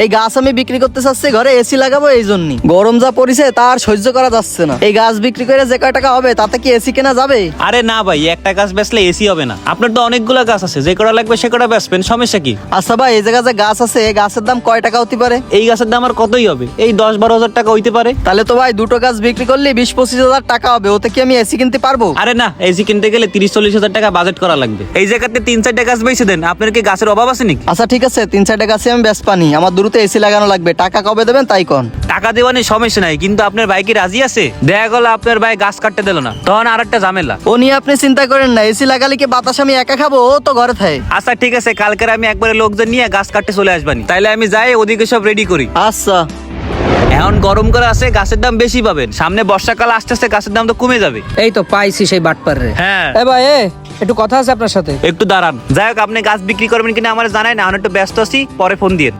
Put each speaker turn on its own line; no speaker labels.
এই গাছ আমি বিক্রি করতে চাচ্ছি, ঘরে এসি লাগাবো, এই জন্যই। গরম যা পড়িছে তার সহ্য করা যাচ্ছে না। এই গাছ বিক্রি করে যে কয় টাকা হবে তাতে কি এসি কেনা যাবে?
আরে না ভাই, একটা গাছ বেচলে এসি হবে না। আপনার তো অনেকগুলো গাছ আছে, যে কটা লাগবে সে কটা বেচবেন, সমস্যা কি?
আচ্ছা ভাই, এই জায়গায় যে গাছ আছে এই গাছের দাম কয় টাকা হতে পারে?
এই গাছের দাম আর কতই হবে, এই 10-12 হাজার টাকা হইতে পারে।
তাহলে তো ভাই দুটো গাছ বিক্রি করলে 20-25 হাজার টাকা হবে। ওতে কি আমি এসি কিনতে পারবো?
আরে না, এসি কিনতে গেলে 30-40 হাজার টাকা বাজেট করা লাগবে। এই জায়গাতে 3-4টা গাছ বেচে দেন। আপনার কি গাছের অভাব আছে নাকি?
আচ্ছা ঠিক আছে, 3-4টা গাছে আমি বেশ পানি, আমার দ্রুত এসি লাগানো লাগবে। টাকা কবে দেবেন তাই কোন?
টাকা দেওয়ানি সমস্যা নাই, কিন্তু আপনার ভাই কি রাজি আছে? দেখা গেল আপনার ভাই গাছ কাটতে দিল না, তখন আর একটা ঝামেলা।
ও নিয়ে আপনি চিন্তা করেন না, এসি লাগালে কি বাতাস আমি একা খাবো? ও তো ঘরে থাকে।
আচ্ছা ঠিক আছে, কালকে আমি একবারে লোকজন নিয়ে গাছ কাটতে চলে আসবানি। তাইলে আমি যাই ওদিকে সব রেডি করি।
আচ্ছা।
এখন গরম করে আছে, গাছের দাম বেশি পাবেন। সামনে বর্ষাকাল আসতে আসতে গাছের দাম তো কমে যাবে।
এই তো পাইছি সেই বাটপার রে।
হ্যাঁ,
এ ভাই একটু কথা আছে আপনার সাথে।
একটু দাঁড়ান। যাই হোক, আপনি গাছ বিক্রি করবেন কিনা আমার জানাই না, আমি একটু ব্যস্ত আছি, পরে ফোন দিয়ে।